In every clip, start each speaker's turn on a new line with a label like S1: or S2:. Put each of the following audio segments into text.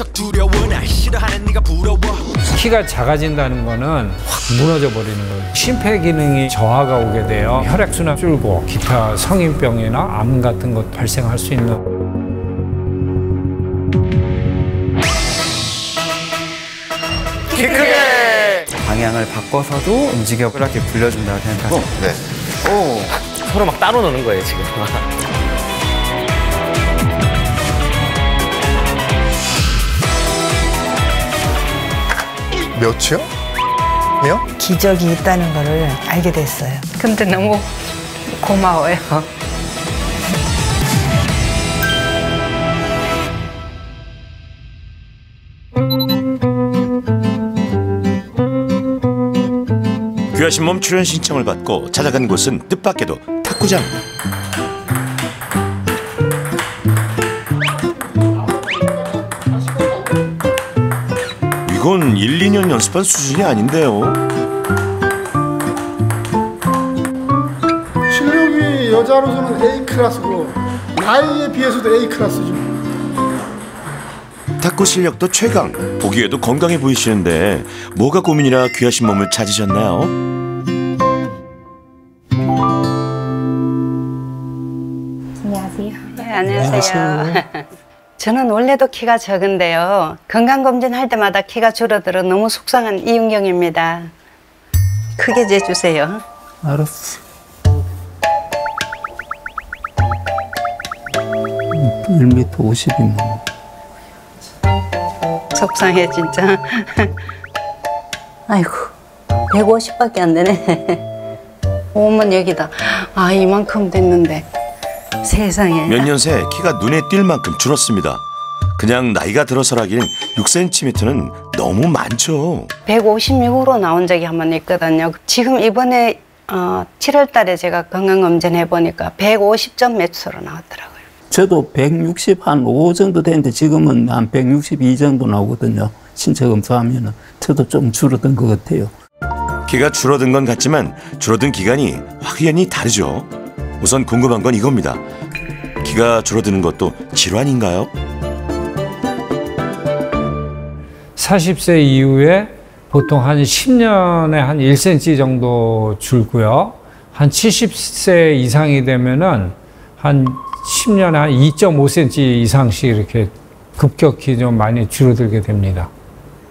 S1: 척 두려워 날 싫어하는 네가 부러워.
S2: 키가 작아진다는 거는 확 무너져 버리는 거예요. 심폐기능이 저하가 오게 돼요. 혈액순환 줄고 기타 성인병이나 암 같은 것 발생할 수 있는.
S3: 키 크게!
S4: 방향을 바꿔서도 움직여 이렇게 굴려준다고 생각하세요.
S3: 네. 오. 서로 막 따로 노는 거예요, 지금.
S5: 몇이요? 요?
S6: 기적이 있다는 거를 알게 됐어요.
S7: 근데 너무 고마워요.
S8: 귀하신 몸 출연 신청을 받고 찾아간 곳은 뜻밖에도 탁구장. 이건 1, 2년 연습한 수준이 아닌데요.
S9: 실력이 여자로서는 A클래스고 나이에 비해서도 A클래스죠.
S8: 탁구 실력도 최강, 보기에도 건강해 보이시는데 뭐가 고민이라 귀하신 몸을 찾으셨나요?
S7: 안녕하세요. 네, 안녕하세요. 저는 원래도 키가 적은데요. 건강검진 할 때마다 키가 줄어들어 너무 속상한 이윤경입니다. 크게 재주세요.
S10: 알았어. 1m 50이면.
S7: 속상해 진짜. 아이고 150밖에 안 되네. 오면 여기다. 아 이만큼 됐는데. 세상에.
S8: 몇 년 새 키가 눈에 띌 만큼 줄었습니다. 그냥 나이가 들어서라기엔 6cm는 너무 많죠.
S7: 156으로 나온 적이 한 번 있거든요. 지금 이번에 7월 달에 제가 건강검진 해보니까 150점 몇으로 나왔더라고요.
S10: 저도 165 정도 되는데 지금은 한 162 정도 나오거든요. 신체 검사하면은. 저도 좀 줄어든 것 같아요.
S8: 키가 줄어든 건 같지만 줄어든 기간이 확연히 다르죠. 우선 궁금한 건 이겁니다. 키가 줄어드는 것도 질환인가요?
S2: 40세 이후에 보통 한 10년에 한 1cm 정도 줄고요. 한 70세 이상이 되면은 한 10년에 한 2.5cm 이상씩 이렇게 급격히 좀 많이 줄어들게 됩니다.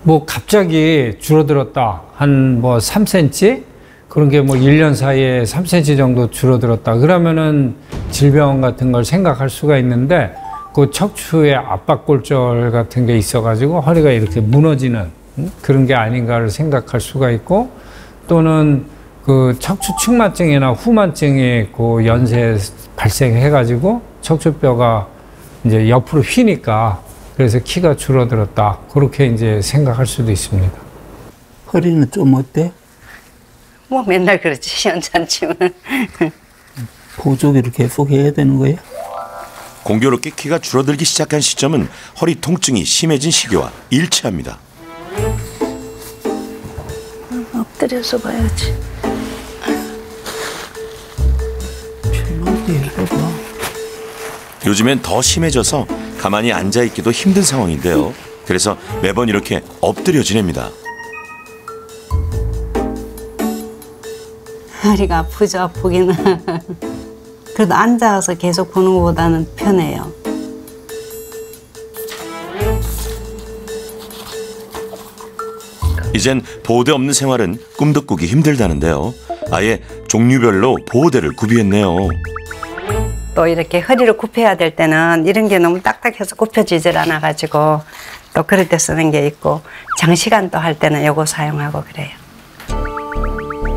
S2: 뭐 갑자기 줄어들었다. 한 뭐 3cm? 그런 게 뭐 1년 사이에 3cm 정도 줄어들었다. 그러면은 질병 같은 걸 생각할 수가 있는데 그 척추에 압박골절 같은 게 있어가지고 허리가 이렇게 무너지는 그런 게 아닌가를 생각할 수가 있고 또는 그 척추 측만증이나 후만증이 그 연세에 발생해가지고 척추뼈가 이제 옆으로 휘니까 그래서 키가 줄어들었다. 그렇게 이제 생각할 수도 있습니다.
S10: 허리는 좀 어때?
S7: 뭐 맨날 그렇지 연잔치면.
S10: 보조기를 계속 해야 되는 거예요?
S8: 공교롭게 키가 줄어들기 시작한 시점은 허리 통증이 심해진 시기와 일치합니다.
S7: 엎드려서 봐야지.
S8: 요즘엔 더 심해져서 가만히 앉아있기도 힘든 상황인데요. 그래서 매번 이렇게 엎드려 지냅니다.
S7: 허리가 아프죠, 아프기는. 그래도 앉아서 계속 보는 것보다는 편해요.
S8: 이젠 보호대 없는 생활은 꿈도 꾸기 힘들다는데요. 아예 종류별로 보호대를 구비했네요.
S7: 또 이렇게 허리를 굽혀야 될 때는 이런 게 너무 딱딱해서 굽혀지질 않아가지고 또 그럴 때 쓰는 게 있고 장시간 또 할 때는 요거 사용하고 그래요.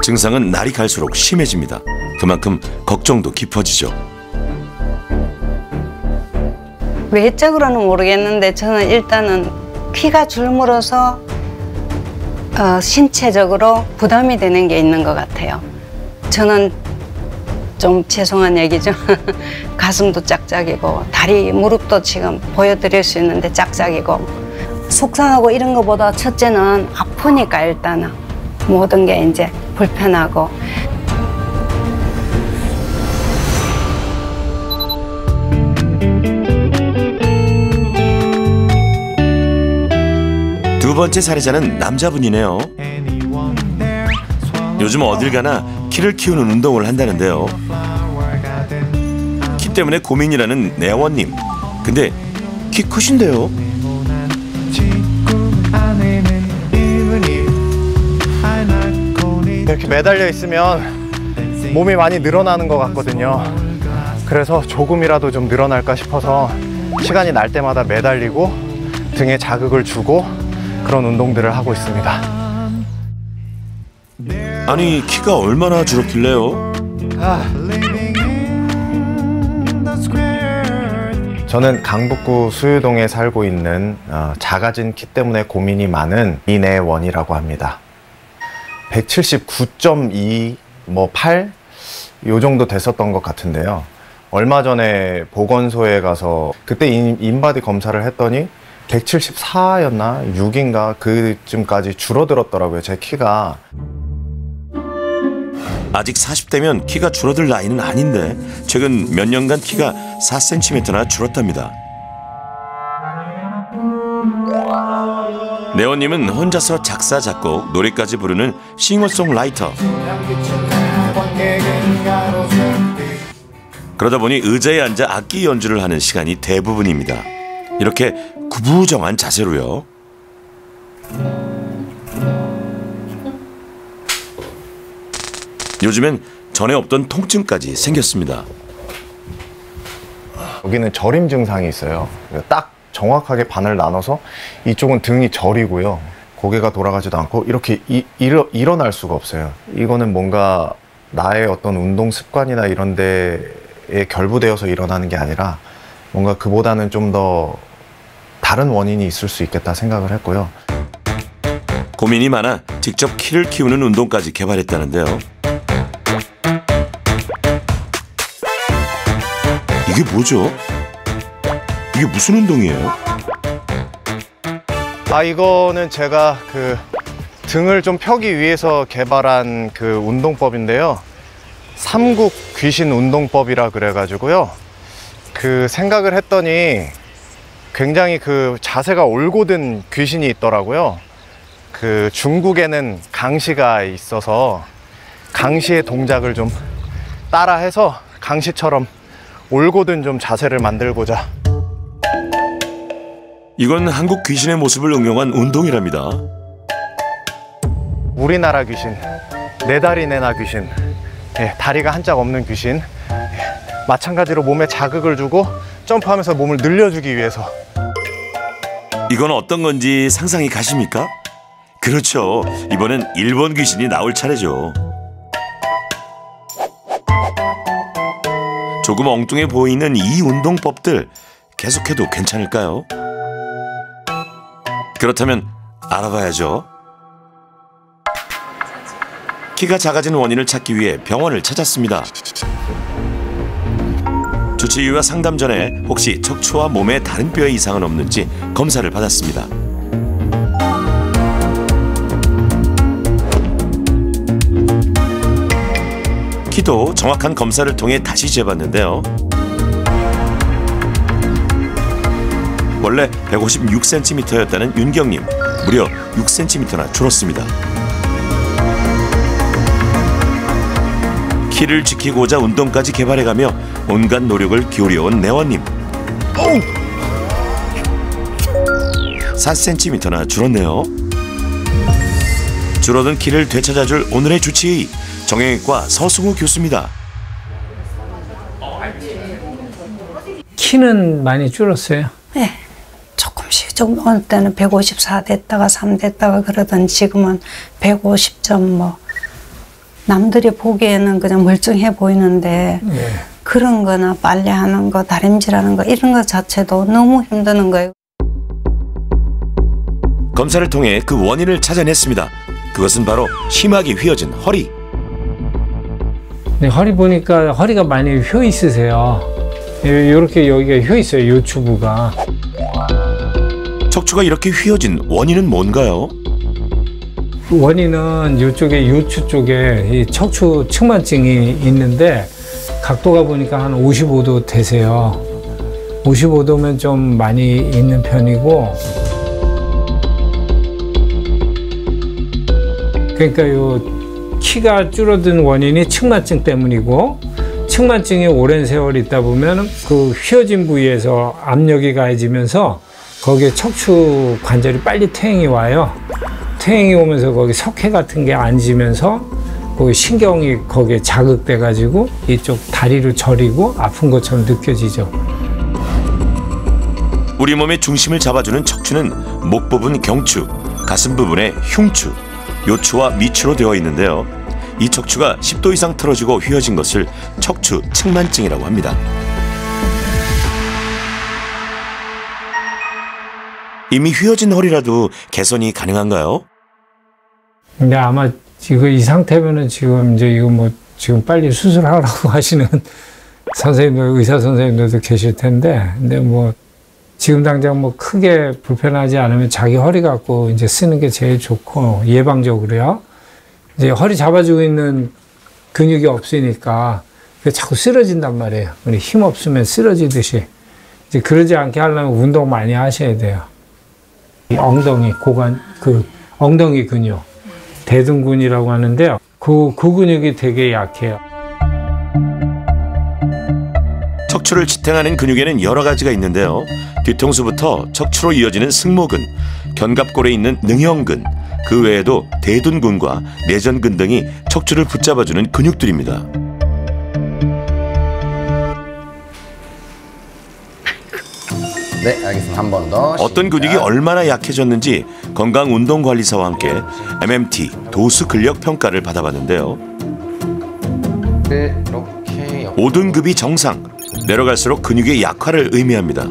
S8: 증상은 날이 갈수록 심해집니다. 그만큼 걱정도 깊어지죠.
S7: 외적으로는 모르겠는데 저는 일단은 키가 줄므로서 신체적으로 부담이 되는 게 있는 것 같아요. 저는 좀 죄송한 얘기죠. 가슴도 짝짝이고 다리, 무릎도 지금 보여드릴 수 있는데 짝짝이고 속상하고 이런 것보다 첫째는 아프니까 일단은 모든 게 이제 불편하고.
S8: 두 번째 사례자는 남자분이네요. 요즘 어딜 가나 키를 키우는 운동을 한다는데요. 키 때문에 고민이라는 내원님. 근데 키 크신데요?
S5: 이렇게 매달려 있으면 몸이 많이 늘어나는 것 같거든요. 그래서 조금이라도 좀 늘어날까 싶어서 시간이 날 때마다 매달리고 등에 자극을 주고 그런 운동들을 하고 있습니다.
S8: 아니, 키가 얼마나 줄었길래요?
S5: 저는 강북구 수유동에 살고 있는 작아진 키 때문에 고민이 많은 이내원이라고 합니다. 179.2, 8? 요 정도 됐었던 것 같은데요. 얼마 전에 보건소에 가서 그때 인바디 검사를 했더니 174였나 6인가 그쯤까지 줄어들었더라고요, 제 키가.
S8: 아직 40대면 키가 줄어들 나이는 아닌데 최근 몇 년간 키가 4cm나 줄었답니다. 내원님은 혼자서 작사, 작곡, 노래까지 부르는 싱어송라이터. 그러다 보니 의자에 앉아 악기 연주를 하는 시간이 대부분입니다. 이렇게 구부정한 자세로요. 요즘엔 전에 없던 통증까지 생겼습니다.
S5: 여기는 저림 증상이 있어요. 딱 정확하게 반을 나눠서 이쪽은 등이 저리고요. 고개가 돌아가지도 않고 이렇게 일어날 수가 없어요. 이거는 뭔가 나의 어떤 운동 습관이나 이런 데에 결부되어서 일어나는 게 아니라 뭔가 그보다는 좀 더 다른 원인이 있을 수 있겠다 생각을 했고요.
S8: 고민이 많아 직접 키를 키우는 운동까지 개발했다는데요. 이게 뭐죠? 이게 무슨 운동이에요?
S5: 이거는 제가 등을 좀 펴기 위해서 개발한 운동법인데요. 삼국 귀신 운동법이라 그래가지고요. 생각을 했더니 굉장히 자세가 올곧은 귀신이 있더라고요. 중국에는 강시가 있어서 강시의 동작을 좀 따라해서 강시처럼 올곧은 좀 자세를 만들고자.
S8: 이건 한국 귀신의 모습을 응용한 운동이랍니다.
S5: 우리나라 귀신, 네 다리 내나 귀신, 다리가 한 짝 없는 귀신. 마찬가지로 몸에 자극을 주고 점프하면서 몸을 늘려주기 위해서.
S8: 이건 어떤 건지 상상이 가십니까? 그렇죠. 이번엔 일본 귀신이 나올 차례죠. 조금 엉뚱해 보이는 이 운동법들 계속해도 괜찮을까요? 그렇다면 알아봐야죠. 키가 작아진 원인을 찾기 위해 병원을 찾았습니다. 주치의와 상담 전에 혹시 척추와 몸에 다른 뼈에 이상은 없는지 검사를 받았습니다. 키도 정확한 검사를 통해 다시 재봤는데요. 원래 156cm였다는 윤경님, 무려 6cm나 줄었습니다. 키를 지키고자 운동까지 개발해가며 온갖 노력을 기울여온 내원님. 4cm나 줄었네요. 줄어든 키를 되찾아줄 오늘의 주치의, 정형외과 서승우 교수입니다.
S2: 키는 많이 줄었어요?
S7: 네, 조금씩 어느 때는 154 됐다가 3 됐다가 그러던 지금은 150점 남들이 보기에는 그냥 멀쩡해 보이는데 그런 거나 빨래하는 거, 다림질하는 거 이런 거 자체도 너무 힘드는 거예요.
S8: 검사를 통해 그 원인을 찾아냈습니다. 그것은 바로 심하게 휘어진 허리.
S2: 네, 허리 보니까 허리가 많이 휘어 있으세요. 이렇게 여기가 휘어 있어요, 요추부가.
S8: 척추가 이렇게 휘어진 원인은 뭔가요?
S2: 원인은 이쪽에 요추 쪽에 이 척추 측만증이 있는데 각도가 보니까 한 55도 되세요. 55도면 좀 많이 있는 편이고 그러니까 요 키가 줄어든 원인이 측만증 때문이고, 측만증이 오랜 세월 있다 보면 그 휘어진 부위에서 압력이 가해지면서 거기에 척추 관절이 빨리 퇴행이 와요. 퇴행이 오면서 거기 석회 같은 게 앉으면서 거기 신경이 거기에 자극돼 가지고 이쪽 다리를 저리고 아픈 것처럼 느껴지죠.
S8: 우리 몸의 중심을 잡아주는 척추는 목 부분 경추, 가슴 부분에 흉추, 요추와 미추로 되어 있는데요. 이 척추가 10도 이상 틀어지고 휘어진 것을 척추 측만증이라고 합니다. 이미 휘어진 허리라도 개선이 가능한가요?
S2: 근데 아마 지금 이 상태면은 지금 이제 이거 뭐 지금 빨리 수술하라고 하시는 선생님들, 의사 선생님들도 계실 텐데, 근데 뭐 지금 당장 뭐 크게 불편하지 않으면 자기 허리 갖고 이제 쓰는 게 제일 좋고, 예방적으로요. 이제 허리 잡아주고 있는 근육이 없으니까 자꾸 쓰러진단 말이에요. 우리 힘 없으면 쓰러지듯이. 이제 그러지 않게 하려면 운동 많이 하셔야 돼요. 이 엉덩이, 고관, 그 엉덩이 근육, 대둔근이라고 하는데요. 그 근육이 되게 약해요.
S8: 척추를 지탱하는 근육에는 여러 가지가 있는데요. 뒤통수부터 척추로 이어지는 승모근, 견갑골에 있는 능형근, 그 외에도 대둔근과 내전근 등이 척추를 붙잡아주는 근육들입니다.
S3: 네, 알겠습니다. 한 번 더.
S8: 어떤 근육이 얼마나 약해졌는지 건강운동관리사와 함께 MMT 도수 근력 평가를 받아봤는데요. 5등급이 정상, 내려갈수록 근육의 약화를 의미합니다.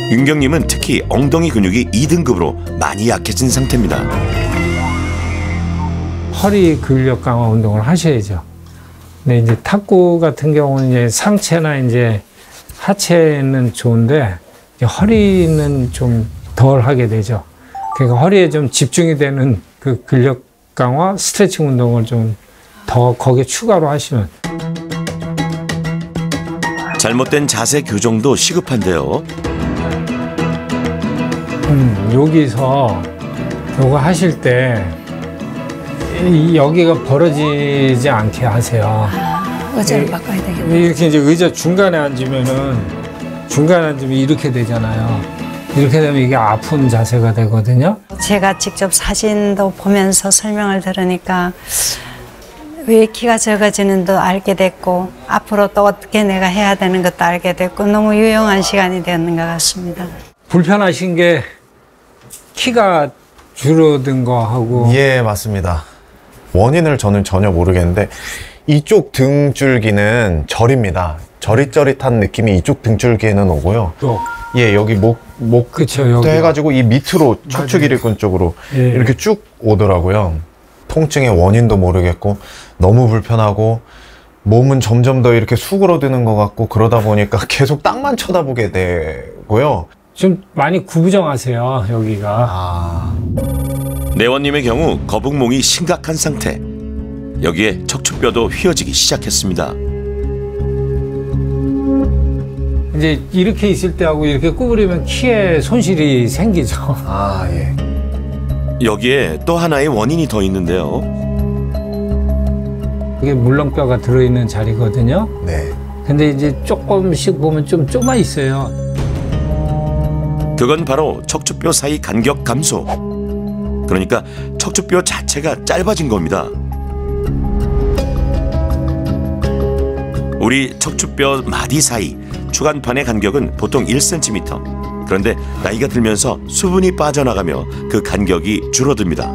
S8: 윤경님은 특히 엉덩이 근육이 2등급으로 많이 약해진 상태입니다.
S2: 허리 근력 강화 운동을 하셔야죠. 근데 이제 탁구 같은 경우는 이제 상체나 이제 하체는 좋은데 이제 허리는 좀 덜 하게 되죠. 그러니까 허리에 좀 집중이 되는 그 근력 강화 스트레칭 운동을 좀 더 거기에 추가로 하시면.
S8: 잘못된 자세 교정도 시급한데요.
S2: 여기서 요거 하실 때 여기가 벌어지지 않게 하세요.
S6: 의자를 바꿔야 되겠네.
S2: 이렇게 이제 의자 중간에 앉으면은 이렇게 되잖아요. 이렇게 되면 이게 아픈 자세가 되거든요.
S7: 제가 직접 사진도 보면서 설명을 들으니까 왜 키가 적어지는도 알게 됐고, 앞으로 또 어떻게 내가 해야 되는 것도 알게 됐고, 너무 유용한 시간이 되었는 것 같습니다.
S2: 불편하신 게 키가 줄어든 거하고.
S5: 예, 맞습니다. 원인을 저는 전혀 모르겠는데 이쪽 등줄기는 저립니다. 저릿저릿한 느낌이 이쪽 등줄기에는 오고요. 예, 여기 목
S2: 그쵸, 여기
S5: 해가지고 이 밑으로 척추 기립근 쪽으로
S2: 예.
S5: 이렇게 쭉 오더라고요. 통증의 원인도 모르겠고 너무 불편하고 몸은 점점 더 이렇게 수그러드는 것 같고, 그러다 보니까 계속 땅만 쳐다보게 되고요.
S2: 좀 많이 구부정하세요, 여기가.
S8: 내원님의 경우 거북목이 심각한 상태. 여기에 척추뼈도 휘어지기 시작했습니다.
S2: 이제 이렇게 있을 때하고 이렇게 구부리면 키에 손실이 생기죠.
S5: 예.
S8: 여기에 또 하나의 원인이 더 있는데요.
S2: 이게 물렁뼈가 들어있는 자리거든요.
S5: 네.
S2: 근데 이제 조금씩 보면 좀 좁아 있어요.
S8: 그건 바로 척추뼈 사이 간격 감소. 그러니까 척추뼈 자체가 짧아진 겁니다. 우리 척추뼈 마디 사이 추간판의 간격은 보통 1cm. 그런데 나이가 들면서 수분이 빠져나가며 그 간격이 줄어듭니다.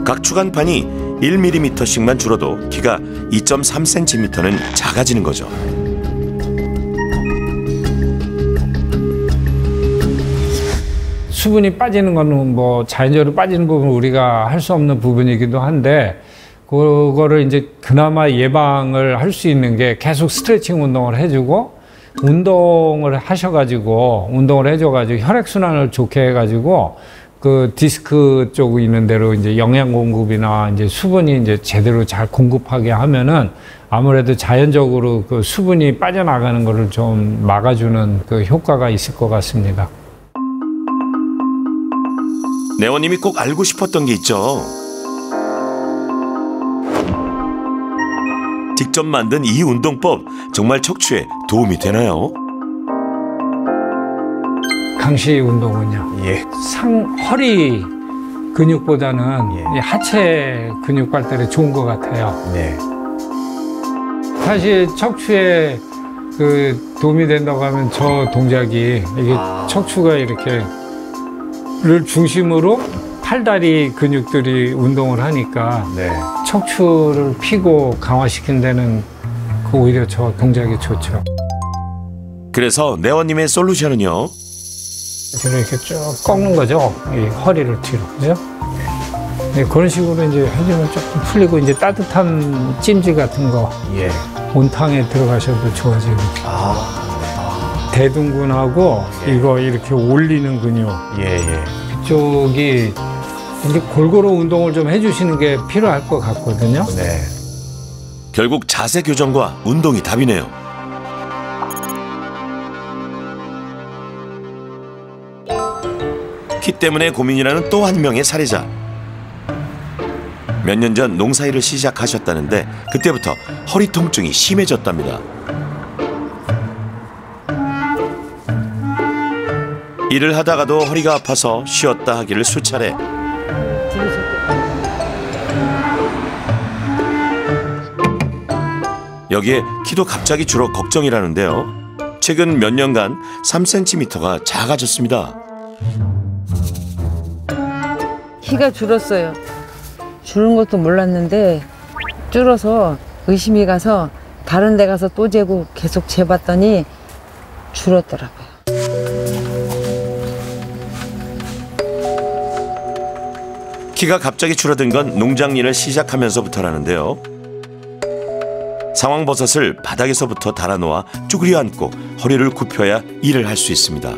S8: 각 추간판이 1mm씩만 줄어도 키가 2.3cm는 작아지는 거죠.
S2: 수분이 빠지는 거는 뭐 자연적으로 빠지는 부분은 우리가 할 수 없는 부분이기도 한데, 그거를 이제 그나마 예방을 할 수 있는 게 계속 스트레칭 운동을 해주고, 운동을 해줘가지고 혈액순환을 좋게 해가지고 그 디스크 쪽 있는 데로 이제 영양 공급이나 이제 수분이 이제 제대로 잘 공급하게 하면은 아무래도 자연적으로 그 수분이 빠져나가는 거를 좀 막아주는 그 효과가 있을 것 같습니다.
S8: 내원님이 꼭 알고 싶었던 게 있죠. 직접 만든 이 운동법 정말 척추에 도움이 되나요?
S2: 강시 운동은요.
S5: 예.
S2: 허리 근육보다는 이 하체 근육 발달에 좋은 것 같아요.
S5: 네.
S2: 사실 척추에 그 도움이 된다고 하면 저 동작이 이게 척추가 이렇게를 중심으로 팔다리 근육들이 운동을 하니까
S5: 네.
S2: 척추를 피고 강화시킨 데는 오히려 저 동작이 좋죠.
S8: 그래서 내원님의 솔루션은요.
S2: 이렇게 쭉 꺾는 거죠. 이 허리를 뒤로, 그죠? 네, 그런 식으로 이제 해주면 조금 풀리고 이제 따뜻한 찜질 같은 거
S5: 예.
S2: 온탕에 들어가셔도 좋아지고. 대둔근하고 이거 이렇게 올리는 근육.
S5: 예, 예.
S2: 그쪽이 이제 골고루 운동을 좀 해주시는 게 필요할 것 같거든요.
S5: 네.
S8: 결국 자세 교정과 운동이 답이네요. 키 때문에 고민이라는 또 한 명의 사례자. 몇 년 전 농사일을 시작하셨다는데 그때부터 허리 통증이 심해졌답니다. 일을 하다가도 허리가 아파서 쉬었다 하기를 수차례. 여기에 키도 갑자기 줄어 걱정이라는데요. 최근 몇 년간 3cm가 작아졌습니다.
S11: 키가 줄었어요. 줄은 것도 몰랐는데 줄어서 의심이 가서 다른 데 가서 또 재고 계속 재봤더니 줄었더라고요.
S8: 키가 갑자기 줄어든 건 농장 일을 시작하면서부터라는데요. 상황버섯을 바닥에서부터 달아놓아 쭈그려 앉고 허리를 굽혀야 일을 할 수 있습니다.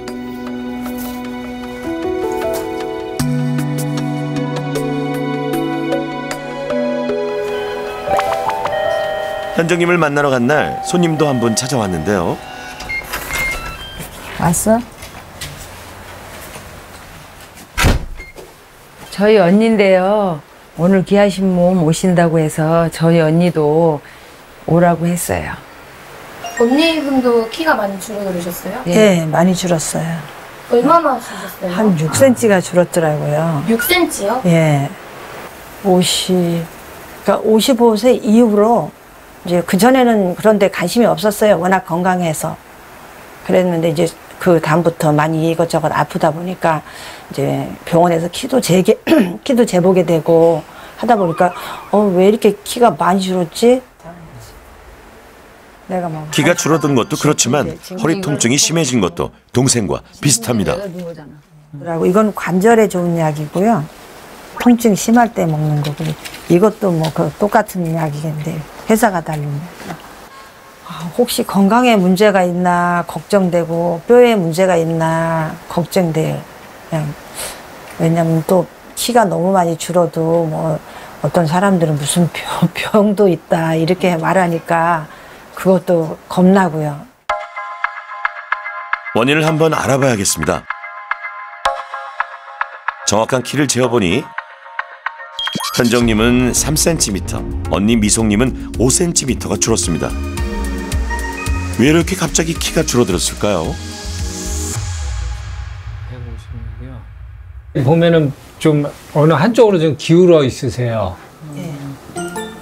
S8: 현정님을 만나러 간 날 손님도 한 분 찾아왔는데요.
S11: 왔어? 저희 언니인데요. 오늘 귀하신 몸 오신다고 해서 저희 언니도 오라고 했어요.
S12: 언니분도 키가 많이 줄어들으셨어요?
S6: 네, 많이 줄었어요.
S12: 얼마나 줄었어요?
S6: 한 6cm가 줄었더라고요.
S12: 6cm요?
S6: 예. 55세 이후로 이제 그전에는 그런데 관심이 없었어요. 워낙 건강해서. 그랬는데 이제 그 다음부터 많이 이것저것 아프다 보니까 이제 병원에서 키도 재보게 되고 하다 보니까 왜 이렇게 키가 많이 줄었지? 내가 뭐
S8: 키가 줄어든 것도 그렇지만 허리 통증이 심해진 것도 동생과 비슷합니다.
S6: 그리고 이건 관절에 좋은 약이고요. 통증 심할 때 먹는 거고 이것도 뭐 그 똑같은 약이겠는데 회사가 다릅니다. 혹시 건강에 문제가 있나 걱정되고 뼈에 문제가 있나 걱정돼요. 그냥 왜냐면 또 키가 너무 많이 줄어도 뭐 어떤 사람들은 무슨 병도 있다 이렇게 말하니까 그것도 겁나고요.
S8: 원인을 한번 알아봐야겠습니다. 정확한 키를 재어보니 현정님은 3cm, 언니 미송님은 5cm가 줄었습니다. 왜 이렇게 갑자기 키가 줄어들었을까요?
S2: 보면은 좀 어느 한쪽으로 좀 기울어 있으세요.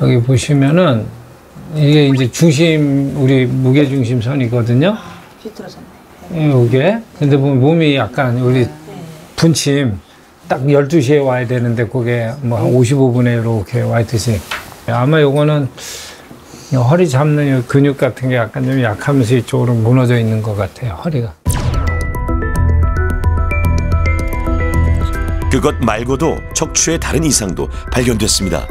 S2: 여기 보시면은 이게 이제 중심, 우리 무게 중심 선이거든요. 이게. 근데 보면 몸이 약간 우리 분침 딱 12시에 와야 되는데 그게 뭐 한 55분에 이렇게 와 있듯이. 아마 요거는 허리 잡는 근육 같은 게 약간 좀 약하면서 이쪽으로 무너져 있는 것 같아요, 허리가.
S8: 그것 말고도 척추의 다른 이상도 발견됐습니다.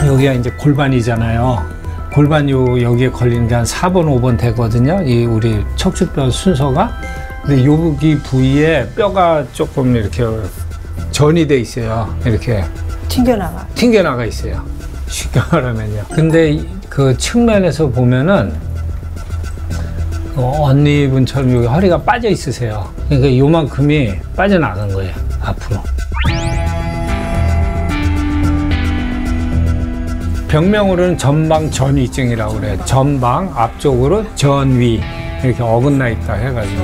S2: 여기가 이제 골반이잖아요. 골반 여기에 걸리는 게 한 4번, 5번 되거든요. 이 우리 척추뼈 순서가. 근데 여기 부위에 뼈가 조금 이렇게 전이 돼 있어요. 이렇게. 튕겨나가 있어요. 쉽게 말하면요. 근데 그 측면에서 보면은 언니분처럼 여기 허리가 빠져 있으세요. 그러니까 요만큼이 빠져나간 거예요, 앞으로. 병명으로는 전방 전위증이라고 그래요. 전방 앞쪽으로 전위 이렇게 어긋나 있다 해가지고.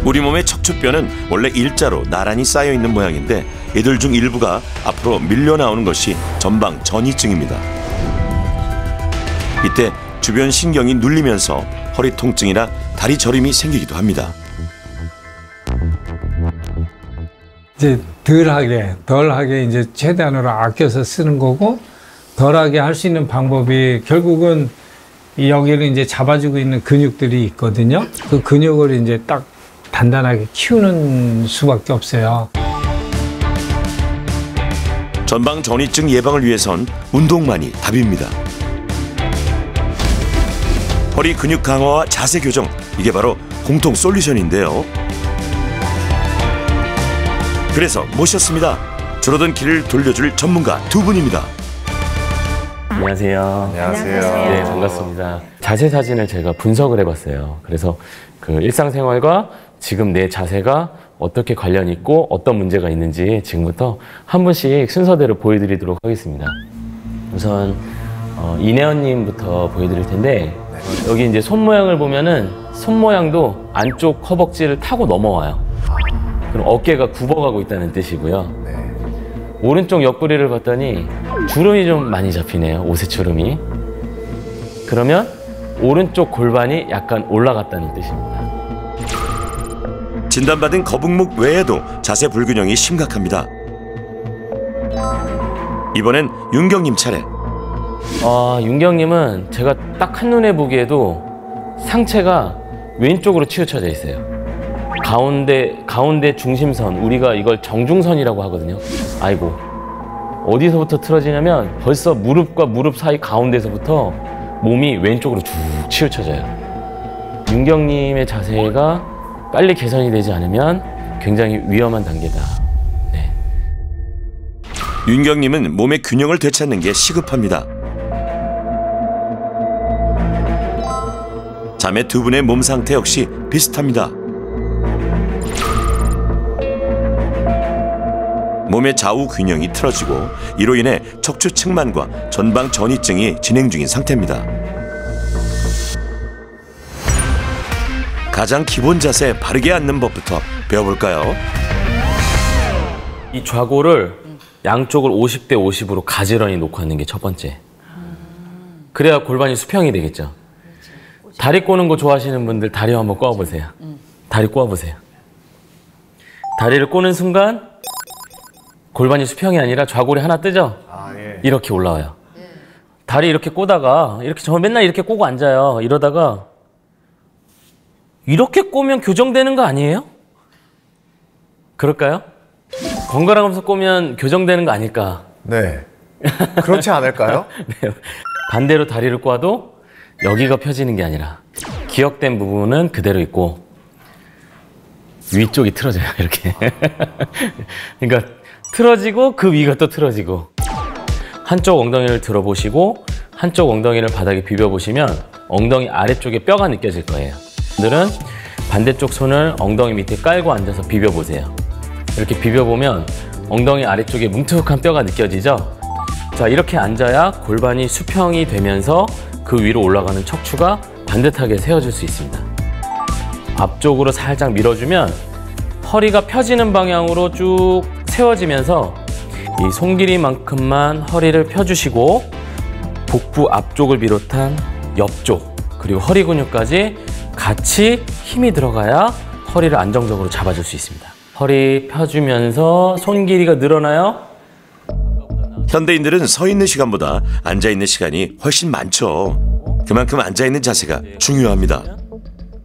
S8: 우리 몸의 척추뼈는 원래 일자로 나란히 쌓여 있는 모양인데 이들 중 일부가 앞으로 밀려 나오는 것이 전방 전위증입니다. 이때 주변 신경이 눌리면서 허리 통증이나 다리 저림이 생기기도 합니다.
S2: 이제 덜하게 이제 최대한으로 아껴서 쓰는 거고, 덜하게 할 수 있는 방법이 결국은 여기를 이제 잡아주고 있는 근육들이 있거든요. 그 근육을 이제 딱 단단하게 키우는 수밖에 없어요.
S8: 전방 전위증 예방을 위해선 운동만이 답입니다. 허리 근육 강화와 자세 교정, 이게 바로 공통 솔루션인데요. 그래서 모셨습니다. 줄어든 길을 돌려줄 전문가 두 분입니다.
S13: 안녕하세요.
S3: 안녕하세요.
S13: 네, 반갑습니다. 자세 사진을 제가 분석을 해봤어요. 그래서 그 일상생활과 지금 내 자세가 어떻게 관련이 있고 어떤 문제가 있는지 지금부터 한 분씩 순서대로 보여드리도록 하겠습니다. 우선 이내원님부터 보여드릴 텐데, 여기 이제 손 모양을 보면은 손 모양도 안쪽 허벅지를 타고 넘어와요. 그럼 어깨가 굽어가고 있다는 뜻이고요. 오른쪽 옆구리를 봤더니 주름이 좀 많이 잡히네요. 오세주름이. 그러면 오른쪽 골반이 약간 올라갔다는 뜻입니다.
S8: 진단받은 거북목 외에도 자세 불균형이 심각합니다. 이번엔 윤경님 차례.
S13: 윤경님은 제가 딱 한눈에 보기에도 상체가 왼쪽으로 치우쳐져 있어요. 가운데 중심선, 우리가 이걸 정중선이라고 하거든요. 아이고, 어디서부터 틀어지냐면 벌써 무릎과 무릎 사이 가운데서부터 몸이 왼쪽으로 쭉 치우쳐져요. 윤경님의 자세가 빨리 개선이 되지 않으면 굉장히 위험한 단계다. 네.
S8: 윤경님은 몸의 균형을 되찾는 게 시급합니다. 자매 두 분의 몸 상태 역시 비슷합니다. 몸의 좌우 균형이 틀어지고 이로 인해 척추 측만과 전방 전위증이 진행 중인 상태입니다. 가장 기본 자세 바르게 앉는 법부터 배워볼까요?
S13: 이 좌골을 양쪽을 50대 50으로 가지런히 놓고 앉는 게 첫 번째. 그래야 골반이 수평이 되겠죠. 다리 꼬는 거 좋아하시는 분들 다리 한번 꼬아보세요. 다리 꼬아보세요. 다리를 꼬는 순간 골반이 수평이 아니라 좌골이 하나 뜨죠? 이렇게 올라와요. 다리 이렇게 꼬다가 저 맨날 이렇게 꼬고 앉아요. 이러다가 이렇게 꼬면 교정되는 거 아니에요? 그럴까요? 번갈아가면서 꼬면 교정되는 거 아닐까?
S5: 네. 그렇지 않을까요?
S13: 네. 반대로 다리를 꼬아도 여기가 펴지는 게 아니라 기역된 부분은 그대로 있고 위쪽이 틀어져요. 이렇게. 그러니까 틀어지고 그 위가 또 틀어지고. 한쪽 엉덩이를 들어보시고 한쪽 엉덩이를 바닥에 비벼보시면 엉덩이 아래쪽에 뼈가 느껴질 거예요. 분들은 반대쪽 손을 엉덩이 밑에 깔고 앉아서 비벼보세요. 이렇게 비벼보면 엉덩이 아래쪽에 뭉툭한 뼈가 느껴지죠? 자, 이렇게 앉아야 골반이 수평이 되면서 그 위로 올라가는 척추가 반듯하게 세워질 수 있습니다. 앞쪽으로 살짝 밀어주면 허리가 펴지는 방향으로 쭉 세워지면서 이 손 길이만큼만 허리를 펴주시고 복부 앞쪽을 비롯한 옆쪽 그리고 허리 근육까지 같이 힘이 들어가야 허리를 안정적으로 잡아줄 수 있습니다. 허리 펴주면서 손 길이가 늘어나요?
S8: 현대인들은 서 있는 시간보다 앉아 있는 시간이 훨씬 많죠. 그만큼 앉아 있는 자세가 중요합니다.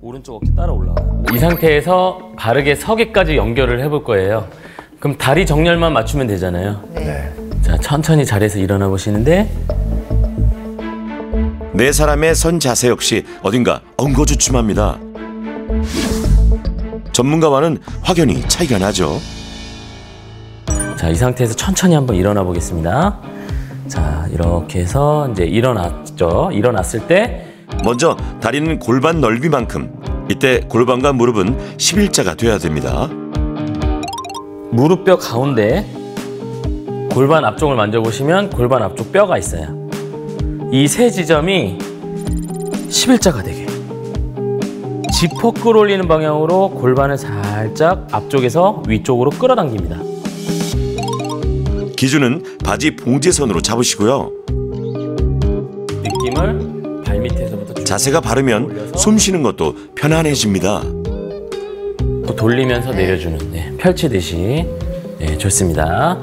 S13: 오른쪽 어깨 따라 올라와요. 이 상태에서 바르게 서기까지 연결을 해볼 거예요. 그럼 다리 정렬만 맞추면 되잖아요.
S5: 네.
S13: 자, 천천히 자리에서 일어나 보시는데
S8: 네 사람의 선 자세 역시 어딘가 엉거주춤합니다. 전문가와는 확연히 차이가 나죠.
S13: 자, 이 상태에서 천천히 한번 일어나 보겠습니다. 자, 이렇게 해서 이제 일어났죠. 일어났을 때
S8: 먼저 다리는 골반 넓이만큼. 이때 골반과 무릎은 11자가 돼야 됩니다.
S13: 무릎뼈 가운데 골반 앞쪽을 만져보시면 골반 앞쪽 뼈가 있어요. 이 세 지점이 11자가 되게 지퍼 끌어올리는 방향으로 골반을 살짝 앞쪽에서 위쪽으로 끌어당깁니다.
S8: 기준은 바지 봉제선으로 잡으시고요.
S13: 느낌을 발밑에서부터
S8: 자세가 바르면 숨 쉬는 것도 편안해집니다.
S13: 또 돌리면서 내려주는, 펼치듯이 좋습니다.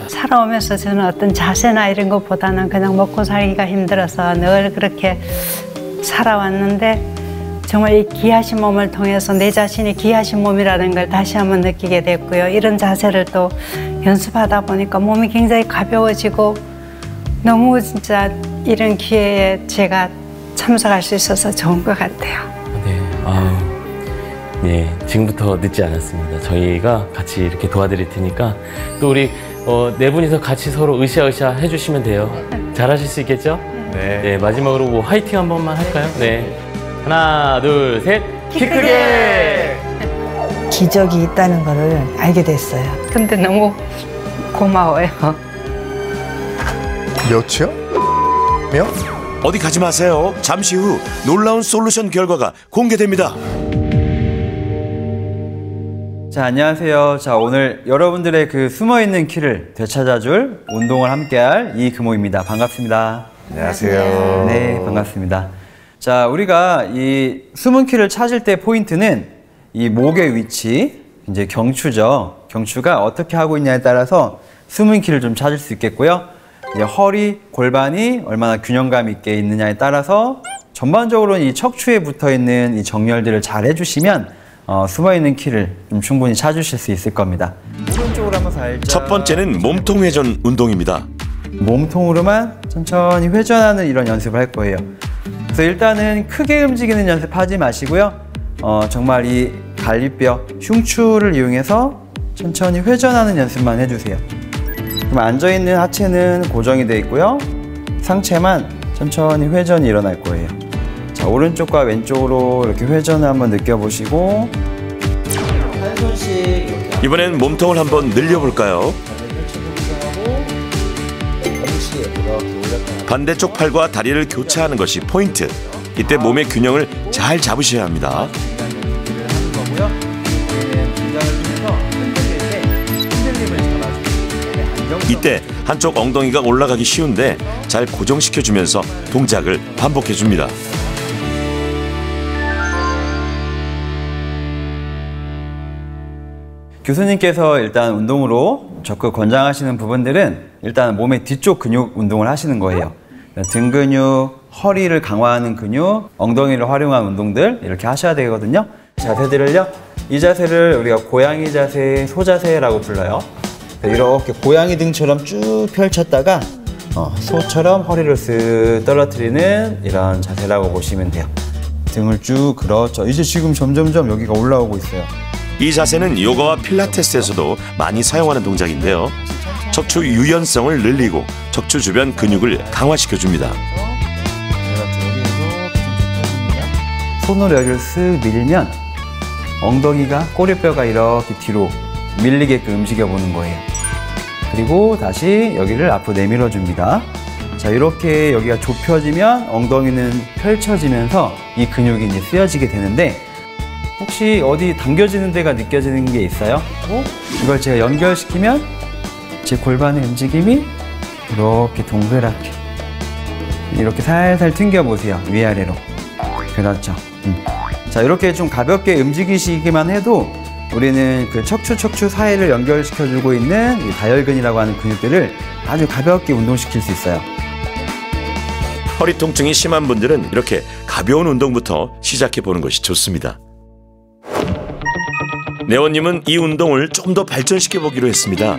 S7: 살아오면서 저는 어떤 자세나 이런 것보다는 그냥 먹고 살기가 힘들어서 늘 그렇게 살아왔는데 정말 이 귀하신 몸을 통해서 내 자신이 귀하신 몸이라는 걸 다시 한번 느끼게 됐고요. 이런 자세를 또 연습하다 보니까 몸이 굉장히 가벼워지고 너무 진짜 이런 기회에 제가 참석할 수 있어서 좋은 것 같아요.
S13: 네, 지금부터 늦지 않았습니다. 저희가 같이 이렇게 도와드릴 테니까 또 우리 네 분이서 같이 서로 으쌰으쌰 해주시면 돼요. 잘하실 수 있겠죠? 네. 마지막으로 뭐 화이팅 한 번만 할까요? 네. 하나, 둘, 셋. 키 크게!
S6: 기적이 있다는 거를 알게 됐어요.
S7: 근데 너무 고마워요.
S5: 몇이요? 몇?
S8: 어디 가지 마세요. 잠시 후 놀라운 솔루션 결과가 공개됩니다.
S4: 자, 안녕하세요. 자, 오늘 여러분들의 그 숨어있는 키를 되찾아줄 운동을 함께할 이금호입니다. 반갑습니다.
S5: 안녕하세요.
S4: 네, 반갑습니다. 자, 우리가 이 숨은 키를 찾을 때 포인트는 이 목의 위치, 이제 경추죠. 경추가 어떻게 하고 있냐에 따라서 숨은 키를 좀 찾을 수 있겠고요. 이제 허리, 골반이 얼마나 균형감 있게 있느냐에 따라서 전반적으로는 이 척추에 붙어 있는 이 정렬들을 잘 해주시면 숨어있는 키를 좀 충분히 찾으실 수 있을 겁니다. 오른쪽으로 한번 살짝.
S8: 첫 번째는 몸통 회전 운동입니다.
S4: 몸통으로만 천천히 회전하는 이런 연습을 할 거예요. 그래서 일단은 크게 움직이는 연습하지 마시고요. 정말 이 갈비뼈, 흉추를 이용해서 천천히 회전하는 연습만 해주세요. 그럼 앉아있는 하체는 고정이 되어 있고요. 상체만 천천히 회전이 일어날 거예요. 자, 오른쪽과 왼쪽으로 이렇게 회전을 한번 느껴보시고 한 손씩 이렇게
S8: 이번엔 몸통을 한번 늘려볼까요? 반대쪽 팔과 다리를 교차하는 것이 포인트. 이때 몸의 균형을 잘 잡으셔야 합니다. 이때 한쪽 엉덩이가 올라가기 쉬운데 잘 고정시켜주면서 동작을 반복해줍니다.
S4: 교수님께서 일단 운동으로 적극 권장하시는 부분들은 일단 몸의 뒤쪽 근육 운동을 하시는 거예요. 등 근육, 허리를 강화하는 근육, 엉덩이를 활용한 운동들 이렇게 하셔야 되거든요. 자세들을요. 이 자세를 우리가 고양이 자세, 소자세라고 불러요. 이렇게 고양이 등처럼 쭉 펼쳤다가 소처럼 허리를 쓱 떨어뜨리는 이런 자세라고 보시면 돼요. 등을 쭉, 그렇죠. 이제 지금 점점점 여기가 올라오고 있어요.
S8: 이 자세는 요가와 필라테스에서도 많이 사용하는 동작인데요. 척추 유연성을 늘리고 척추 주변 근육을 강화시켜줍니다.
S4: 손으로 여기를 쓱 밀면 엉덩이가, 꼬리뼈가 이렇게 뒤로 밀리게끔 움직여보는 거예요. 그리고 다시 여기를 앞으로 내밀어 줍니다. 자, 이렇게 여기가 좁혀지면 엉덩이는 펼쳐지면서 이 근육이 이제 쓰여지게 되는데, 혹시 어디 당겨지는 데가 느껴지는 게 있어요? 이걸 제가 연결시키면 제 골반의 움직임이 이렇게 동그랗게 이렇게 살살 튕겨보세요. 위아래로. 그렇죠. 자, 이렇게 좀 가볍게 움직이시기만 해도 우리는 그 척추 사이를 연결시켜주고 있는 이 다혈근이라고 하는 근육들을 아주 가볍게 운동시킬 수 있어요.
S8: 허리 통증이 심한 분들은 이렇게 가벼운 운동부터 시작해보는 것이 좋습니다. 네원님은 이 운동을 좀 더 발전시켜보기로 했습니다.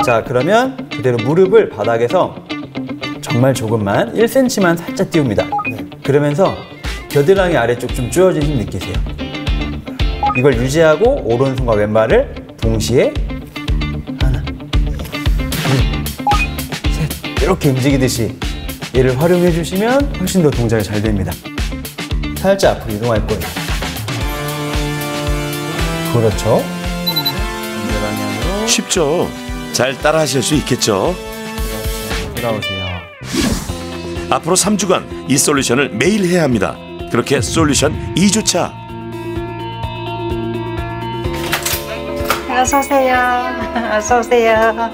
S4: 자, 그러면 그대로 무릎을 바닥에서 정말 조금만 1cm만 살짝 띄웁니다. 그러면서 겨드랑이 아래쪽 좀 조여진 힘 느끼세요. 이걸 유지하고 오른손과 왼발을 동시에 하나, 둘, 셋 이렇게 움직이듯이 얘를 활용해 주시면 훨씬 더 동작이 잘 됩니다. 살짝 앞으로 이동할 거예요. 그렇죠. 반대 방향으로.
S8: 쉽죠? 잘 따라 하실 수 있겠죠?
S4: 돌아오세요.
S8: 앞으로 3주간 이 솔루션을 매일 해야 합니다. 그렇게 솔루션 2주차.
S7: 어서 오세요. 어서 오세요.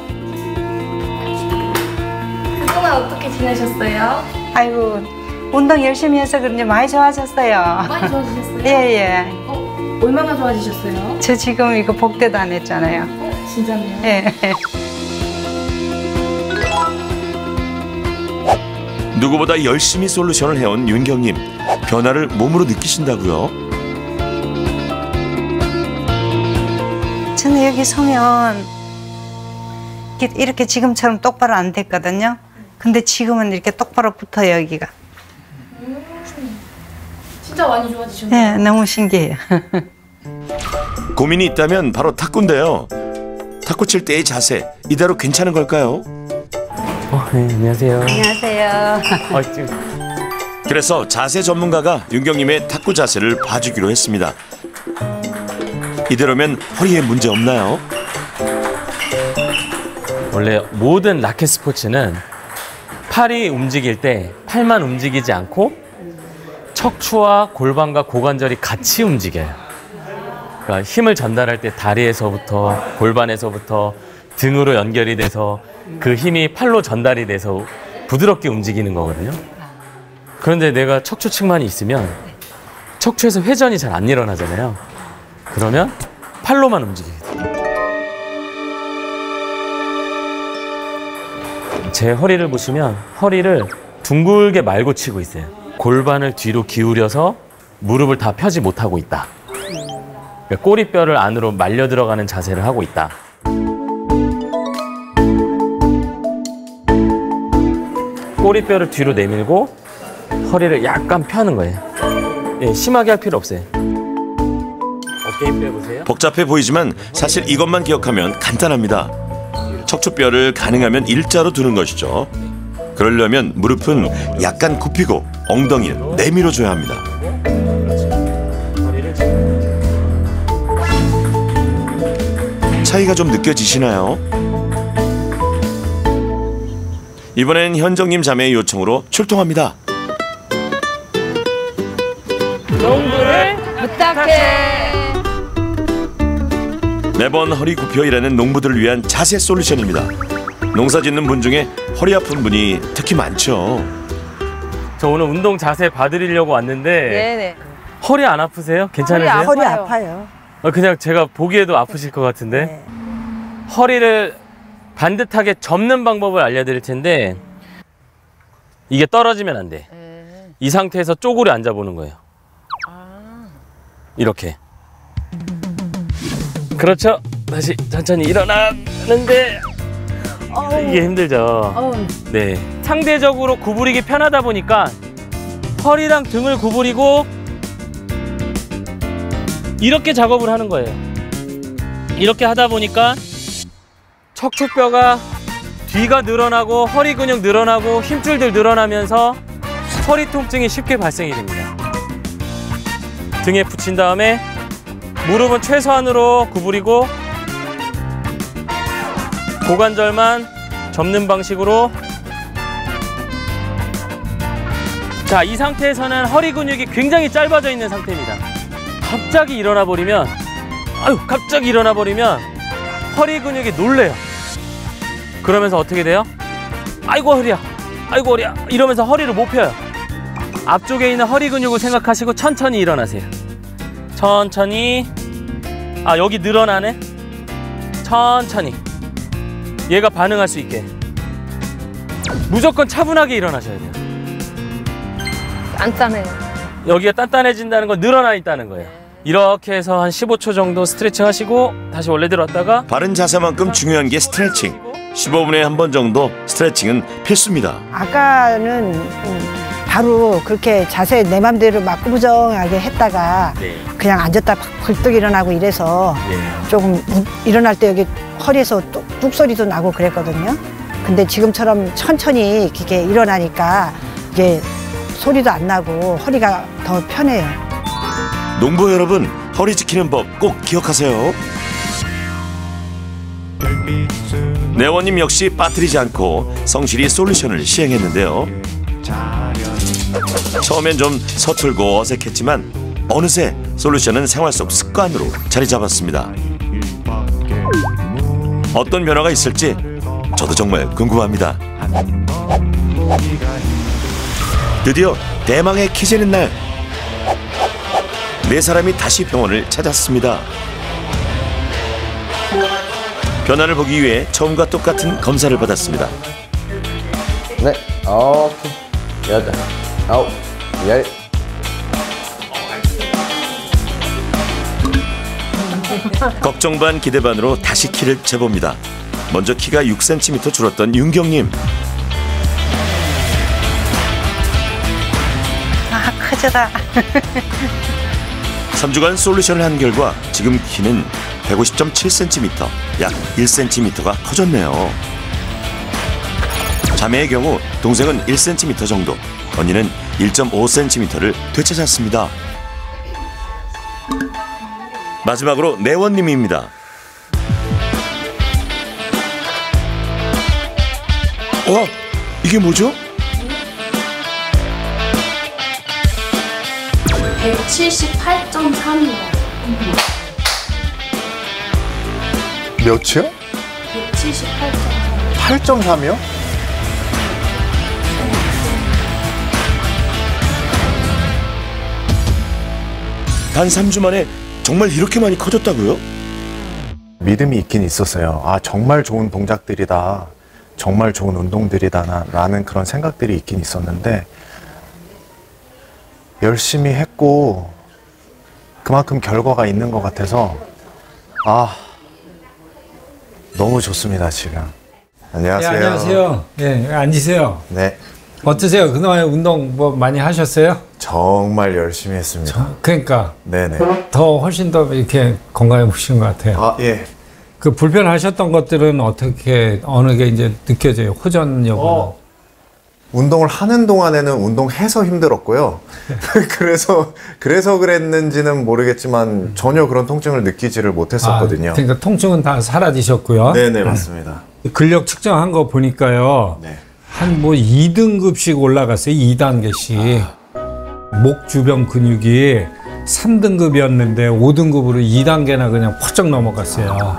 S12: 그동안 어떻게 지내셨어요?
S7: 아이고, 운동 열심히 해서 그런지 많이 좋아졌어요.
S12: 많이 좋아지셨어요?
S7: 예.
S12: 얼마나 좋아지셨어요?
S7: 저 지금 이거 복대도 안 했잖아요.
S12: 진짜요?
S7: 예.
S8: 누구보다 열심히 솔루션을 해온 윤경님. 변화를 몸으로 느끼신다고요?
S7: 저는 여기 서면 이렇게 지금처럼 똑바로 안 됐거든요. 근데 지금은 이렇게 똑바로 붙어요, 여기가.
S12: 진짜 많이 좋아지셨네요.
S7: 네, 너무 신기해요.
S8: 고민이 있다면 바로 탁구인데요. 탁구 칠 때의 자세 이대로 괜찮은 걸까요?
S13: 네, 안녕하세요.
S7: 안녕하세요.
S8: 그래서 자세 전문가가 윤경님의 탁구 자세를 봐주기로 했습니다. 이대로면 허리에 문제 없나요?
S13: 원래 모든 라켓 스포츠는 팔이 움직일 때 팔만 움직이지 않고 척추와 골반과 고관절이 같이 움직여요. 그러니까 힘을 전달할 때 다리에서부터 골반에서부터 등으로 연결이 돼서 그 힘이 팔로 전달이 돼서 부드럽게 움직이는 거거든요. 그런데 내가 척추측만이 있으면 척추에서 회전이 잘 안 일어나잖아요. 그러면 팔로만 움직이게 돼요. 제 허리를 보시면 허리를 둥글게 말고 치고 있어요. 골반을 뒤로 기울여서 무릎을 다 펴지 못하고 있다. 그러니까 꼬리뼈를 안으로 말려 들어가는 자세를 하고 있다. 꼬리뼈를 뒤로 내밀고 허리를 약간 펴는 거예요. 예, 심하게 할 필요 없어요. 어깨 힘 빼보세요.
S8: 복잡해 보이지만 사실 이것만 기억하면 간단합니다. 척추뼈를 가능하면 일자로 두는 것이죠. 그러려면 무릎은 약간 굽히고 엉덩이를 내밀어줘야 합니다. 차이가 좀 느껴지시나요? 이번엔 현정님 자매의 요청으로 출동합니다.
S11: 농부를 부탁해.
S8: 매번 허리 굽혀 일하는 농부들을 위한 자세 솔루션입니다. 농사 짓는 분 중에 허리 아픈 분이 특히 많죠.
S13: 저 오늘 운동 자세 봐드리려고 왔는데
S11: 네네.
S13: 허리 안 아프세요? 괜찮으세요?
S6: 허리 아파요.
S13: 그냥 제가 보기에도 아프실 것 같은데.
S6: 네.
S13: 허리를 반듯하게 접는 방법을 알려드릴 텐데 이게 떨어지면 안 돼. 이 상태에서 쪼그려 앉아보는 거예요. 이렇게. 그렇죠. 다시 천천히 일어나는데 이게 힘들죠. 네. 상대적으로 구부리기 편하다 보니까 허리랑 등을 구부리고 이렇게 작업을 하는 거예요. 이렇게 하다 보니까 척추뼈가 뒤가 늘어나고 허리 근육 늘어나고 힘줄들 늘어나면서 허리 통증이 쉽게 발생이 됩니다. 등에 붙인 다음에 무릎은 최소한으로 구부리고 고관절만 접는 방식으로. 자, 이 상태에서는 허리 근육이 굉장히 짧아져 있는 상태입니다. 갑자기 일어나 버리면 갑자기 일어나 버리면 허리 근육이 놀래요. 그러면서 어떻게 돼요? 아이고 허리야, 아이고 허리야 이러면서 허리를 못 펴요. 앞쪽에 있는 허리 근육을 생각하시고 천천히 일어나세요. 천천히. 여기 늘어나네. 천천히. 얘가 반응할 수 있게 무조건 차분하게 일어나셔야 돼요.
S11: 단단해요.
S13: 여기가 단단해진다는 건 늘어나 있다는 거예요. 이렇게 해서 한 15초 정도 스트레칭 하시고 다시 원래대로 왔다가.
S8: 바른 자세만큼 중요한 게 스트레칭. 15분에 한 번 정도 스트레칭은 필수입니다.
S6: 아까는 바로 그렇게 자세 내 맘대로 막 꾸부정하게 했다가 그냥 앉았다 벌떡 일어나고 이래서 조금 일어날 때 여기 허리에서 뚝 소리도 나고 그랬거든요. 근데 지금처럼 천천히 이렇게 일어나니까 이게 소리도 안 나고 허리가 더 편해요.
S8: 농부 여러분, 허리 지키는 법 꼭 기억하세요. 내원님 역시 빠뜨리지 않고 성실히 솔루션을 시행했는데요. 처음엔 좀 서툴고 어색했지만 어느새 솔루션은 생활 속 습관으로 자리 잡았습니다. 어떤 변화가 있을지 저도 정말 궁금합니다. 드디어 대망의 키 재는 날. 네 사람이 다시 병원을 찾았습니다. 변화를 보기 위해 처음과 똑같은 검사를 받았습니다.
S3: 네, 오케이. 8, 9, 10.
S8: 걱정 반 기대 반으로 다시 키를 재봅니다. 먼저 키가 6cm 줄었던 윤경님.
S7: 아, 크지다.
S8: 3주간 솔루션을 한 결과 지금 키는 150.7cm, 약 1cm가 커졌네요. 자매의 경우 동생은 1cm 정도, 언니는 1.5cm를 되찾았습니다. 마지막으로 내원님입니다. 와, 이게 뭐죠?
S12: 178.3이요.
S5: 몇이요?
S12: 178.3.
S5: 8.3이요?
S8: 단 3주 만에 정말 이렇게 많이 커졌다고요?
S5: 믿음이 있긴 있었어요. 아, 정말 좋은 동작들이다. 정말 좋은 운동들이다. 라는 그런 생각들이 있긴 있었는데 열심히 했고 그만큼 결과가 있는 것 같아서 너무 좋습니다, 지금. 안녕하세요.
S2: 네, 안녕하세요. 네, 앉으세요.
S5: 네.
S2: 어떠세요? 그동안에 운동 뭐 많이 하셨어요?
S5: 정말 열심히 했습니다.
S2: 그러니까.
S5: 네네.
S2: 더 훨씬 더 이렇게 건강해 보신 것 같아요.
S5: 아, 예.
S2: 그 불편하셨던 것들은 어떻게, 어느 게 이제 느껴져요? 호전 여부는?
S5: 운동을 하는 동안에는 운동해서 힘들었고요. 그래서 그랬는지는 모르겠지만 전혀 그런 통증을 느끼지를 못했었거든요.
S2: 그러니까 통증은 다 사라지셨고요.
S5: 네네, 맞습니다.
S2: 근력 측정한 거 보니까요.
S5: 네.
S2: 한 뭐 2등급씩 올라갔어요. 2단계씩. 목 주변 근육이 3등급이었는데 5등급으로 2단계나 그냥 펄쩍 넘어갔어요.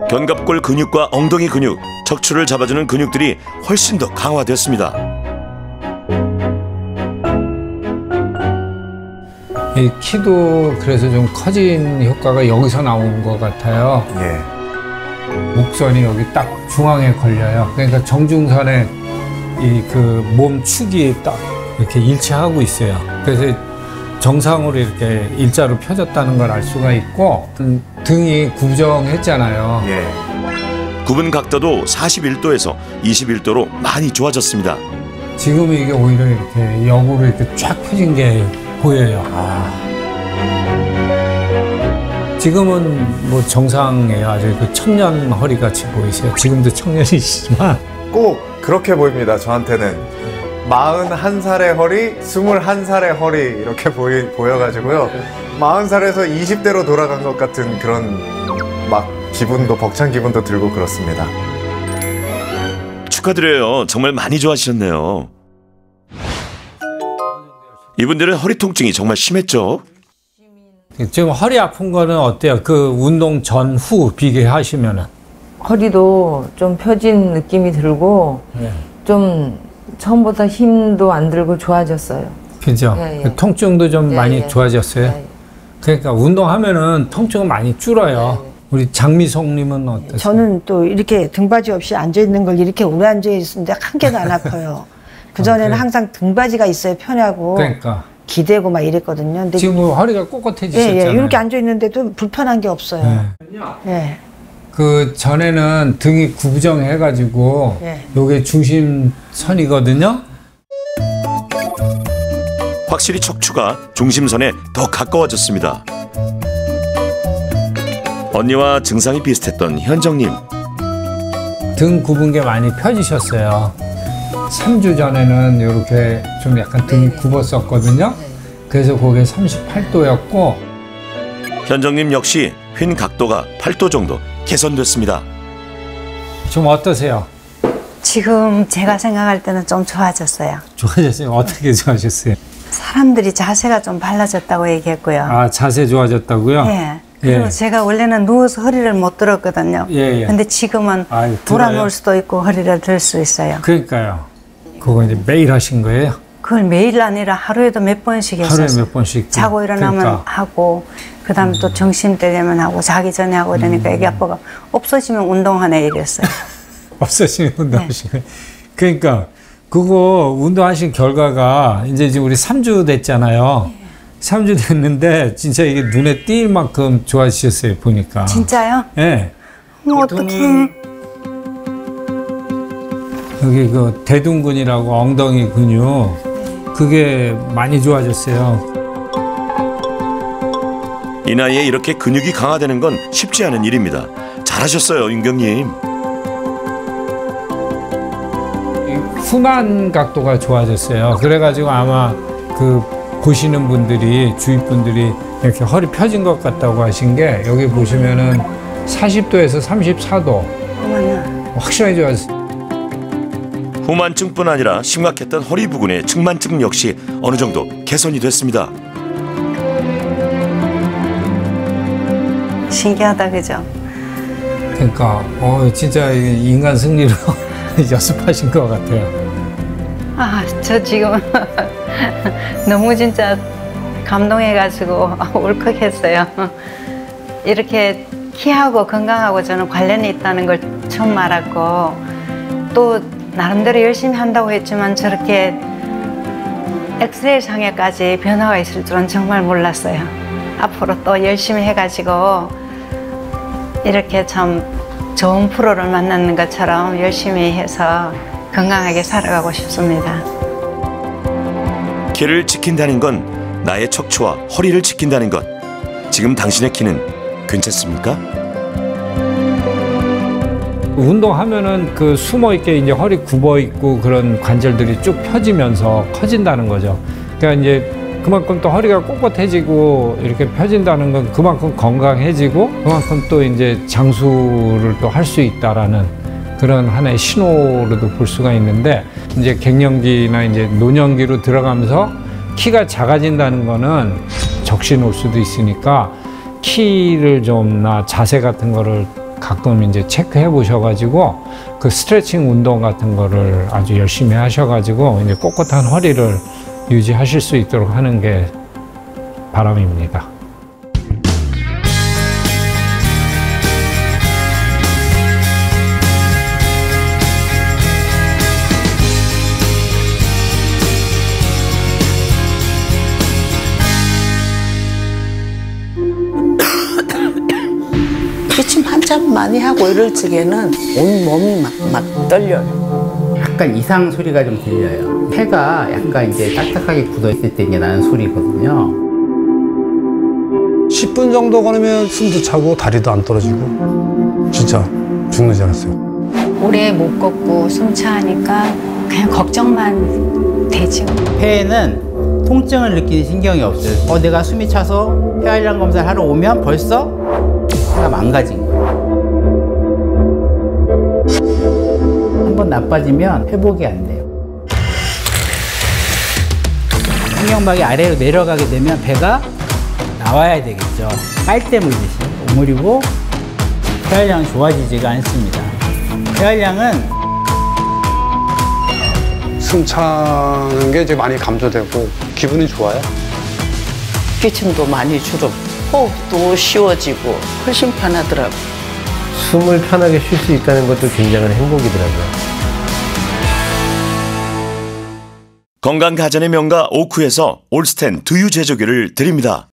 S8: 견갑골 근육과 엉덩이 근육, 척추를 잡아주는 근육들이 훨씬 더 강화됐습니다.
S2: 이 키도 그래서 좀 커진 효과가 여기서 나온 것 같아요.
S5: 예.
S2: 목선이 여기 딱 중앙에 걸려요. 그러니까 정중선에 이 그 몸 축이 딱 이렇게 일치하고 있어요. 그래서 정상으로 이렇게 일자로 펴졌다는 걸 알 수가 있고 등이 구부정했잖아요.
S5: 예.
S8: 구분 각도도 41도에서 21도로 많이 좋아졌습니다.
S2: 지금 이게 오히려 이렇게 역으로 이렇게 쫙 펴진 게 보여요. 지금은 뭐 정상이에요. 아주 그 청년 허리 같이 보이세요. 지금도 청년이시지만
S5: 꼭 그렇게 보입니다, 저한테는. 41살의 허리, 21살의 허리 이렇게 보여가지고요. 40살에서 20대로 돌아간 것 같은 그런 막 기분도, 벅찬 기분도 들고 그렇습니다.
S8: 축하드려요. 정말 많이 좋아지셨네요. 이분들은 허리 통증이 정말 심했죠?
S2: 지금 허리 아픈 거는 어때요? 그 운동 전, 후 비교하시면은.
S11: 허리도 좀 펴진 느낌이 들고 좀 처음보다 힘도 안 들고 좋아졌어요.
S2: 그죠?
S11: 예, 예.
S2: 통증도 좀
S11: 예,
S2: 많이
S11: 예.
S2: 좋아졌어요.
S11: 예, 예.
S2: 그러니까 운동하면은 통증은 많이 줄어요. 우리 장미송님은 어떠세요?
S6: 저는 또 이렇게 등받이 없이 앉아있는 걸 이렇게 오래 앉아있는데 한 개도 안 아파요. 그전에는
S2: 그래요?
S6: 항상 등받이가 있어야 편하고
S2: 그러니까.
S6: 기대고 막 이랬거든요. 근데
S2: 지금 허리가 꼿꼿해지셨잖아요.
S6: 예, 예, 이렇게 앉아있는데도 불편한 게 없어요. 예.
S2: 그 전에는 등이 구부정해가지고
S6: 예.
S2: 요게 중심선이거든요.
S8: 확실히 척추가 중심선에 더 가까워졌습니다. 언니와 증상이 비슷했던 현정님.
S2: 등 굽은 게 많이 펴지셨어요. 3주 전에는 이렇게 좀 약간 등이 굽었었거든요. 그래서 그게 38도였고
S8: 현정님 역시 휜 각도가 8도 정도 개선됐습니다.
S2: 좀 어떠세요?
S14: 지금 제가 생각할 때는 좀 좋아졌어요.
S2: 좋아졌어요? 어떻게 좋아졌어요?
S14: 사람들이 자세가 좀 달라졌다고 얘기했고요.
S2: 아, 자세 좋아졌다고요?
S14: 네. 그리고
S2: 예.
S14: 제가 원래는 누워서 허리를 못 들었거든요.
S2: 예, 예.
S14: 근데 지금은 돌아 누울 수도 있고 허리를 들 수 있어요.
S2: 그러니까요. 그거 이제 매일 하신 거예요?
S14: 그걸 매일 아니라 하루에도 몇 번씩 했어요.
S2: 하루에 몇 번씩?
S14: 자고 일어나면
S2: 그러니까.
S14: 하고 그다음에 또 점심 때 되면 하고 자기 전에 하고 이러니까 애기 아빠가 없어지면 운동하네 이랬어요.
S2: 없어지면 운동하시고. 그러니까 그거 운동하신 결과가 이제 지금 우리 3주 됐잖아요. 3주 됐는데 진짜 이게 눈에 띌 만큼 좋아지셨어요, 보니까.
S14: 진짜요?
S2: 예.
S14: 어떡해.
S2: 여기 그 대둔근이라고 엉덩이 근육 그게 많이 좋아졌어요.
S8: 이 나이에 이렇게 근육이 강화되는 건 쉽지 않은 일입니다. 잘하셨어요, 윤경님.
S2: 후만 각도가 좋아졌어요. 그래가지고 아마 그 보시는 분들이 주위 분들이 이렇게 허리 펴진 것 같다고 하신 게 여기 보시면은 40도에서 34도 확실하게 좋아졌어요.
S8: 후만증뿐 아니라 심각했던 허리 부근의 측만증 역시 어느 정도 개선이 됐습니다.
S14: 신기하다 그죠?
S2: 그러니까 진짜 인간 승리로 연습하신 것 같아요.
S14: 아, 저 지금 너무 진짜 감동해가지고 울컥했어요. 이렇게 키하고 건강하고 저는 관련이 있다는 걸 처음 알았고 또 나름대로 열심히 한다고 했지만 저렇게 엑스레이 상에까지 변화가 있을 줄은 정말 몰랐어요. 앞으로 또 열심히 해가지고 이렇게 참 좋은 프로를 만나는 것처럼 열심히 해서 건강하게 살아가고 싶습니다.
S8: 키를 지킨다는 건 나의 척추와 허리를 지킨다는 것. 지금 당신의 키는 괜찮습니까?
S2: 운동하면은 그 숨어 있게 이제 허리 굽어 있고 그런 관절들이 쭉 펴지면서 커진다는 거죠. 그러니까 이제 그만큼 또 허리가 꼿꼿해지고 이렇게 펴진다는 건 그만큼 건강해지고 그만큼 또 이제 장수를 또 할 수 있다라는 그런 하나의 신호로도 볼 수가 있는데 이제 갱년기나 이제 노년기로 들어가면서 키가 작아진다는 거는 적신 올 수도 있으니까 키를 좀나 자세 같은 거를 가끔 이제 체크해 보셔가지고 그 스트레칭 운동 같은 거를 아주 열심히 하셔가지고 이제 꼿꼿한 허리를 유지하실 수 있도록 하는 게 바람입니다.
S15: 기침 한참 많이 하고 이럴 적에는 온 몸이 막 떨려요.
S16: 약간 이상 소리가 좀 들려요. 폐가 약간 이제 딱딱하게 굳어있을 때 이제 나는 소리거든요.
S17: 10분 정도 걸으면 숨도 차고 다리도 안 떨어지고 진짜 죽는 줄 알았어요.
S14: 오래 못 걷고 숨차니까 그냥 걱정만 되죠.
S16: 폐에는 통증을 느끼는 신경이 없어요. 내가 숨이 차서 폐활량 검사를 하러 오면 벌써 폐가 망가진 거예요. 한번 나빠지면 회복이 안 돼요. 신경막이 아래로 내려가게 되면 배가 나와야 되겠죠. 빨대 물듯이 오므리고 폐활량은 좋아지지가 않습니다. 폐활량은
S17: 숨 차는 게 이제 많이 감소되고 기분이 좋아요.
S15: 기침도 많이 줄고 호흡도 쉬워지고 훨씬 편하더라고요.
S18: 숨을 편하게 쉴 수 있다는 것도 굉장한 행복이더라고요.
S8: 건강 가전의 명가 오쿠에서 올스텐 두유 제조기를 드립니다.